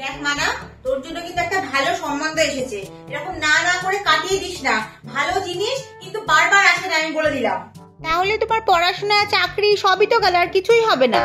দেখ মানা, তোর জন্য কিন্তু একটা ভালো সম্বন্ধ এসেছে। এরকম না না করে কাটিয়ে দিস না। ভালো জিনিস কিন্তু বারবার আসে না, আমি বলে দিলাম। তাহলে তোমার পড়াশোনা চাকরি সবই তো গেল, আর কিছুই হবে না।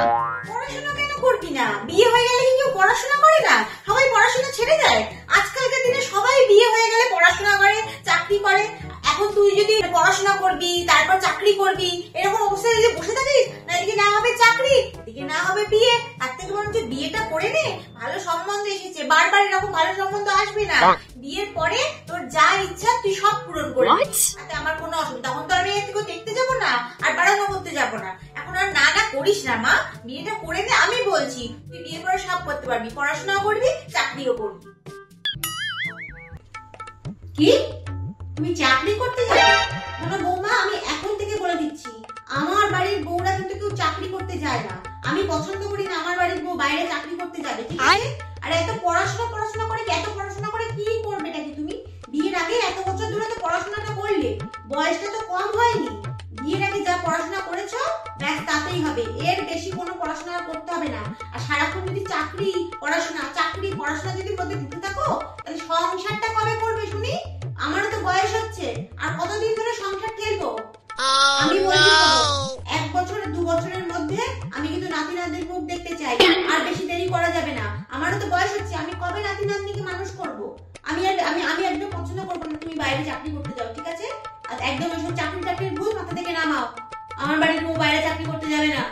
পড়াশোনা কেন করবি না? বিয়ে হয়ে গেলে কি কেউ পড়াশোনা করে না? সবাই পড়াশোনা ছেড়ে দেয়। আজকালকার দিনে সবাই বিয়ে হয়ে গেলে পড়াশোনা করে, চাকরি করে। এখন তুই যদি পড়াশোনা করবি, তারপর চাকরি করবি, এরকম অবস্থায় যদি বসে থাকিস, না এদিকে না হবে চাকরি, এদিকে না হবে বিয়ে, তার থেকে বরঞ্চ বিয়েটা করে নে। ভালো সম্বন্ধ এসেছে, বারবার এরকম ভালো সম্বন্ধ আসবে না। বিয়ের পরে তোর যা ইচ্ছা তুই সব পূরণ করবি, তাতে আমার কোনো অসুবিধা। তখন তো আমি এদিকে দেখতে যাবো না, আর বাড়ানো করতে যাবো না। এখন আর না না করিস না মা, বিয়েটা করে নে। আমি বলছি তুই বিয়ে করে সব করতে পারবি, পড়াশোনাও করবি, চাকরিও করবি। কি তুমি চাকরি করতে যাবে? শোনো বৌমা, আমি এখন থেকে বলে দিচ্ছি, আমার বাড়ির বউরা কিন্তু কেউ চাকরি করতে যায় না। আমি পছন্দ করি না আমার বাড়ির বউ বাইরে চাকরি করতে যাবে, ঠিক আছে? আর এত পড়াশোনা করে এত পড়াশোনা করে কি করবে নাকি তুমি? বিয়ের আগে এত বছর ধরে তো পড়াশোনাটা করলে, বয়সটা তো কম হয়নি। বিয়ের আগে যা পড়াশোনা করেছো ব্যাস তাতেই হবে, এর বেশি কোনো পড়াশোনা করতে হবে না। আর সারাক্ষণ যদি চাকরি পড়াশোনা যদি মধ্যে ঢুকে থাকো, তাহলে সংসারটা কবে করবে শুনি? আমারও তো বয়স হচ্ছে, আর কতদিন ধরে সংসার ঠেলবো? আমি বলছি 1 বছর 2 বছরের মধ্যে আমি কিন্তু নাতি নাতনির মুখ দেখতে চাই, আর বেশি দেরি করা যাবে না। আমারও তো বয়স হচ্ছে, আমি কবে নাতি নাতনিকে মানুষ করব? আমি একদম পছন্দ করবো না তুমি বাইরে চাকরি করতে যাও, ঠিক আছে? আর একদম এসব চাকরির ভূত মাথা থেকে নামাও। আমার বাড়ির বউ বাইরে চাকরি করতে যাবে না।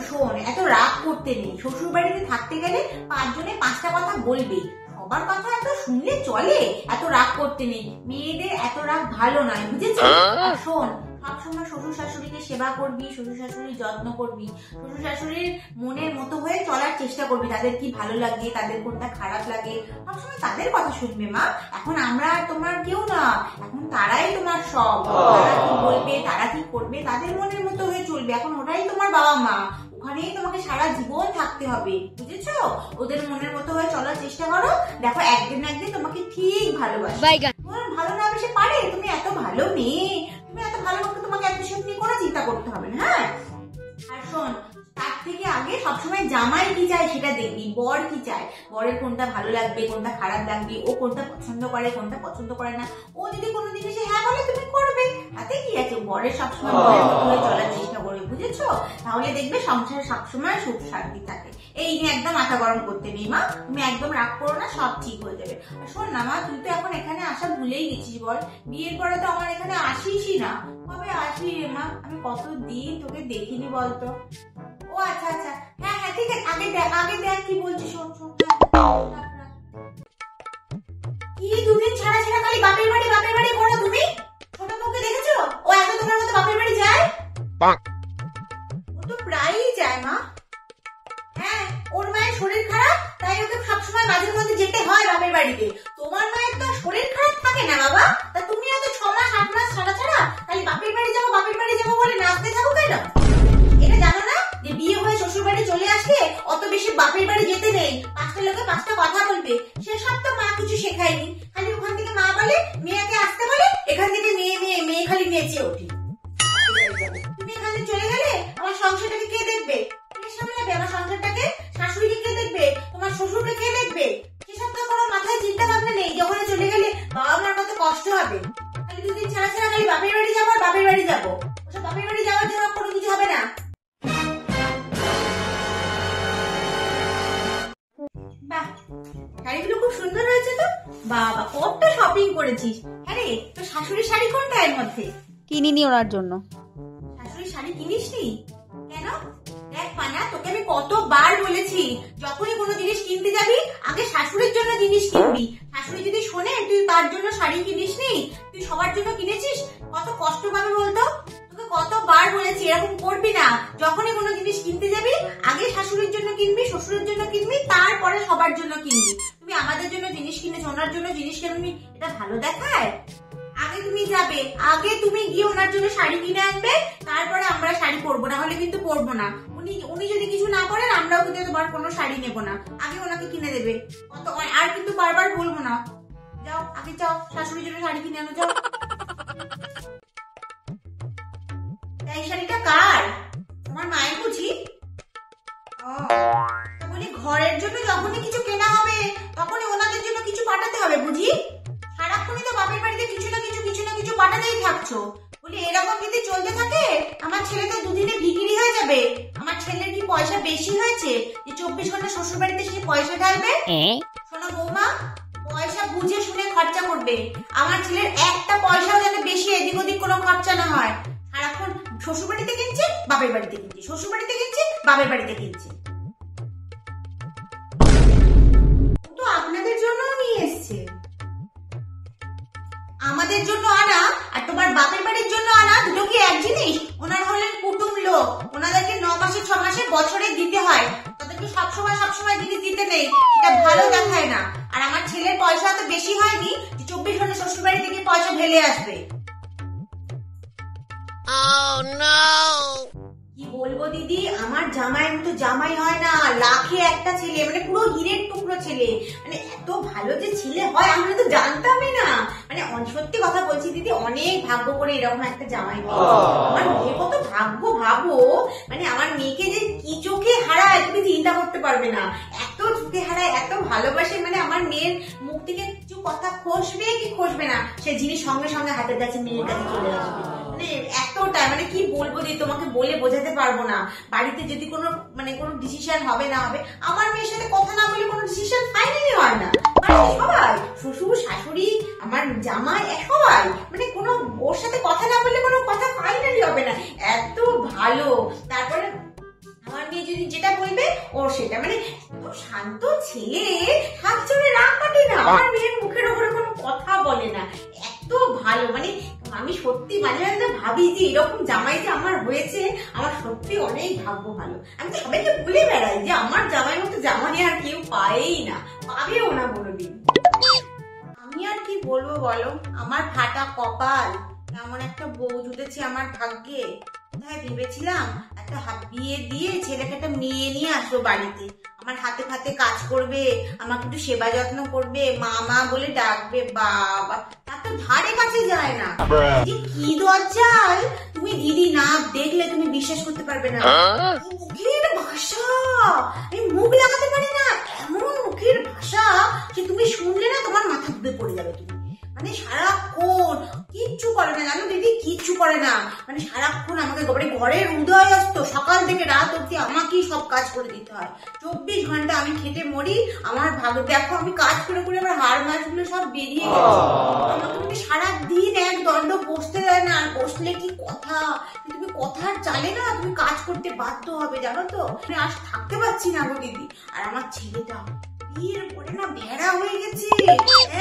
শোন, এত রাগ করতে নেই। শ্বশুর বাড়িতে থাকতে গেলে 5 জনে 5টা কথা বলবে, সবার কথা এত শুনলে চলে? এত রাগ করতে নেই, মেয়েদের এত রাগ ভালো নয়, বুঝেছিস? আর শোন, সবসময় শ্বশুর শাশুড়িকে সেবা করবি, শ্বশুর শাশুড়ির যত্ন করবি, শ্বশুর শাশুড়ির মনের মতো হয়ে চলার চেষ্টা করবি। তাদের কি ভালো লাগে, তাদের কোনটা খারাপ লাগে, সবসময় তাদের কথা শুনবে মা। এখন আমরা আর তোমার কেউ না, এখন তারাই তোমার সব। তারা কি বলবে, তারা কি করবে, তাদের মনের মতো হয়ে চলবে। এখন ওরাই তোমার বাবা মা, ওখানেই তোমাকে সারা জীবন থাকতে হবে, বুঝেছো? ওদের মনের মতো হয়ে চলার চেষ্টা করো, দেখো একদিন না একদিন তোমাকে ঠিক ভালোবাসবে। তোমার ভালো না বেশি পারে, তুমি এত ভালো মেয়ে, তুমি এত ভালো লোককে তোমাকে এত সব নিয়ে কোনো চিন্তা করতে হবে না, হ্যাঁ? আর শোন, তার থেকে আগে সবসময় জামাই কি চায় সেটা দেখবি, বর কি চায়, বরের কোনটা ভালো লাগবে, কোনটা খারাপ লাগবে, ও কোনটা পছন্দ করে, কোনটা পছন্দ করে না। ও যদি কোনো জিনিসে হ্যাঁ বলে তুমি করবে, তাতে কি আছে? বরের সবসময় বরের মতো হয়ে চলার চেষ্টা করবে, বুঝেছো? তাহলে দেখবে সংসারে সবসময় সুখ শান্তি থাকে। এই নিয়ে একদম মাথা গরম করতে নেই মা, তুমি একদম রাগ করো না, সব ঠিক হয়ে যাবে। আর শোন না মা, তুই তো এখন এখানে আসা ভুলেই গেছিস বল? বিয়ের পরে তো আমার এখানে আসিসই না। কবে আসবি রে মা? আমি কতদিন তোকে দেখিনি বলতো। ও আচ্ছা, হ্যাঁ ঠিক আছে, আগে দেখ কি বলছিস। শোন কি 2 দিন ছাড়া খালি বাপের বাড়ি করো তুমি? ছোট বউকে দেখেছো? ও এত তোমার মতো বাপের বাড়ি যায়? ও তো প্রায়ই যায় মা। হ্যাঁ, ওর মায়ের শরীর খারাপ, তাই ওকে সবসময় মাঝে মধ্যে যেতে হয় বাপের বাড়িতে। তোমার মায়ের তো শরীর খারাপ থাকে না বাবা, তা তুমি এত 6 মাস 8 মাস ছাড়া খালি বাপের বাড়ি যাবো বলে নাচতে থাকো কেন? এটা জানো না যে বিয়ে হয়ে শ্বশুর বাড়ি চলে আসলে অত বেশি বাপের বাড়ি যেতে নেই, 5টা লোকে 5টা কথা বলবে। সেসব তো মা কিছু শেখায়নি, খালি ওখান থেকে মা বলে মেয়েকে আসতে বলে, এখান থেকে মেয়ে খালি নেচে ওঠে। তুমি এখান থেকে চলে গেলে আমার সংসারটাকে কে দেখবে? কে সামলাবে আমার সংসারটাকে? শাশুড়িকে কে দেখবে? তোমার শ্বশুরকে কে দেখবে? সেসব তো কোনো মাথায় চিন্তা ভাবনা নেই। যখন চলে গেলে বাবা মার কত কষ্ট হবে। খালি 2 দিন ছাড়া খালি বাপের বাড়ি যাবো আর বাপের বাড়ি যাবো। ওসব বাপের বাড়ি যাওয়ার জন্য কোনো কিছু হবে না। বাহ, শাড়িগুলো খুব সুন্দর হয়েছে তো। বাবা, কত শপিং করেছিস। আরে তোর শাশুড়ির শাড়ি কোনটা এর মধ্যে? কিনিনি ওনার জন্য। শাশুড়ির শাড়ি কিনিসনি কেন? দেখ মানা, তোকে আমি কতবার বলেছি, যখনই কোনো জিনিস কিনতে যাবি আগে শাশুড়ির জন্য জিনিস কিনবি। শাশুড়ি যদি শোনে তুই তার জন্য শাড়ি কিনিসনি, তুই সবার জন্য কিনেছিস, কত কষ্ট পাবে বলতো? তোকে কতবার বলেছি এরকম করবি না। যখনই কোনো জিনিস কিনতে যাবি আগে শাশুড়ির জন্য কিনবি, শ্বশুরের জন্য কিনবি, তারপরে সবার জন্য কিনবি। তুমি আমাদের জন্য জিনিস কিনেছো, ওনার জন্য জিনিস কিনবি, এটা ভালো দেখায়? আগে তুমি যাবে, আগে তুমি গিয়ে ওনার জন্য শাড়ি কিনে আনবে, তারপরে আমরা শাড়ি পরবো, না হলে কিন্তু পরবো না। উনি যদি কিছু না করেন আমরাও কিন্তু তোমার কোনো শাড়ি নেবো না। আগে ওনাকে কিনে দেবে, আর কিন্তু বারবার বলবো না। যাও, আগে যাও, শাশুড়ির জন্য শাড়ি কিনে আনো, যাও। এই শাড়িটা কার? তোমার মায়ের বুঝি? বাপের বাড়িতে কিছু না কিছু পাঠাতেই থাকছো। বলি এরকম যদি চলতে থাকে আমার ছেলে তো দুদিনে ভিখিরি হয়ে যাবে। আমার ছেলের কি পয়সা বেশি হয়েছে যে 24 ঘন্টা শ্বশুর বাড়িতে সে পয়সা ঢালবে? শোনো বৌমা, পয়সা বুঝে শুনে খরচা করবে। আমার ছেলের একটা পয়সাও যেন বেশি এদিক ওদিক কোনো খরচা না হয়। সারাক্ষণ শ্বশুর বাড়িতে কিনছে, বাপের বাড়িতে কিনছে, শ্বশুর বাড়িতে কিনছে, বাপের বাড়িতে কিনছে। তো আপনাদের জন্য নিয়ে এসছে। আমাদের জন্য আনা আর তোমার বাপের বাড়ির জন্য আনা দুটো কি এক জিনিস? ওনার হলেন কুটুম লোক, ওনাদেরকে 9 মাসে 6 মাসে বছরে দিতে হয়। তাদেরকে সবসময় জিনিস দিতে নেই, এটা ভালো দেখায় না। আর আমার ছেলের পয়সা তো বেশি হয়নি যে 24 ঘন্টা শ্বশুর বাড়ি থেকে পয়সা ঢেলে আসবে। কি বলবো দিদি, আমার জামাইয়ের মতো জামাই হয় না। লাখে একটা ছেলে, মানে পুরো হীরের টুকরো ছেলে। মানে এত ভালো যে ছেলে হয় আমি তো জানতামই না। মানে সত্যি কথা বলছি দিদি, অনেক ভাগ্য করে এরকম একটা জামাই পেয়েছি। আমার মেয়ে কত ভাগ্য ভাবো। মানে আমার মেয়েকে যে কি চোখে হারায় তুমি চিন্তা করতে পারবে না। এত চোখে হারায়, এত ভালোবাসে। মানে আমার মেয়ের মুখ থেকে কিছু কথা খসবে কি খসবে না, সে জিনিস সঙ্গে সঙ্গে হাতের কাছে মেয়ের কাছে চলে আসবে। মানে এতটা, মানে কি বলবো দিদি, তোমাকে বলে বোঝাতে পারবো না। বাড়িতে যদি কোনো ডিসিশন হবে না হবে, আমার মেয়ের সাথে কথা না বলে কোনো ডিসিশন ফাইনালি হয় না। সবাই শ্বশুর শাশুড়ি আমার জামাই সবাই মানে কোনো ওর সাথে কথা না বললে কোনো কথা ফাইনালি হবে না। এত ভালো। তারপরে আমার মেয়ে যদি যেটা বলবে ও সেটা, মানে এত শান্ত ছেলে, হাত চলে রাগ কাটে না। আমার মেয়ের মুখের ওপরে কোনো কথা বলে না, এত ভালো। মানে আমি সত্যি মাঝে মাঝে ভাবি যে এরকম জামাই যে আমার হয়েছে, আমার সত্যি অনেক ভাগ্য ভালো। আমি তো সবাইকে বলে বেড়াই যে আমার জামাই মতো জামাই আর কেউ পাবেই না, পাবেও না কোনোদিন। আমি আর কি বলবো বলো, আমার ফাটা কপাল, এমন একটা বউ জুটেছে আমার ভাগ্যে। ভেবেছিলাম একটা বিয়ে দিয়ে ছেলেকে একটা মেয়ে নিয়ে আসবো বাড়িতে, আমার হাতে হাতে কাজ করবে, আমাকে একটু সেবা যত্ন করবে, মা বলে ডাকবে। বাবা, তার তো ধারে কাছে যায় না। যে কি দরজাল, তুমি দিদি না দেখলে তুমি বিশ্বাস করতে পারবে না। মুখের ভাষা, আমি মুখ লাগাতে পারি না, এমন মুখের ভাষা যে তুমি শুনলে না তোমার মাথা ঘুরে পড়ে যাবে। তুমি মানে সারাক্ষণ কিচ্ছু করে না জানো দিদি, কিচ্ছু করে না। মানে সারাক্ষণ আমাকে ঘরের উদয় অস্ত সকাল থেকে রাত অব্দি আমাকেই সব কাজ করে দিতে হয়। 24 ঘন্টা আমি খেটে মরি। আমার ভাগ্য দেখো, আমি কাজ করে করে আমার হাড় মাসগুলো সব বেরিয়ে গেছে। আমাকে তুমি সারাদিন এক দণ্ড বসতে দেয় না। আর বসলে কি কথা, তুমি কথার চালে না তুমি কাজ করতে বাধ্য হবে জানো তো। আমি আজ থাকতে পারছি না গো দিদি। আর আমার ছেলেটা বিয়ের পরে না ভেড়া হয়ে গেছে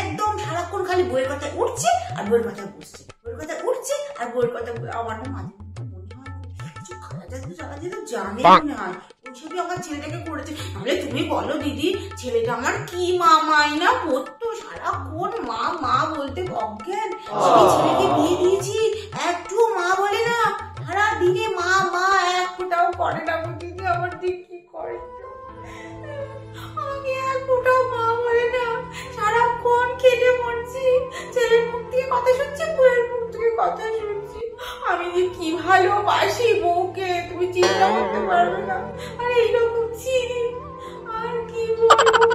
একদম। সারাক্ষণ খালি বইয়ের কথায় উঠছে আর বইয়ের কথায় বসছে, বইয়ের কথায় উঠছে আর বইয়ের কথা। আমার না মাঝে মনে হয় কিছু খাওয়া যেত জানে মনে হয় ওইসবই আমার ছেলেটাকে করেছে। তাহলে তুমি বলো দিদি, ছেলেটা আমার কি মামাই না পড়তো, সারাক্ষণ মা বলতে অজ্ঞান। সেই ছেলেকে বিয়ে দিয়েছি, একটু মা বলে না, সারা দিনে মা এক ফোঁটাও করে না দিদি। আমার দিক কি করে, আমাকে এক ফোঁটাও মা বলে না। সারাক্ষণ খেটে মরছি, ছেলের মুখ থেকে কথা শুনছি, বউয়ের মুখ থেকে কথা শুনছি। আমি যে কি ভালোবাসি বউকে তুমি চিন্তা করতে পারবে না। আর এইরকম ছিরি আর কি বলবো।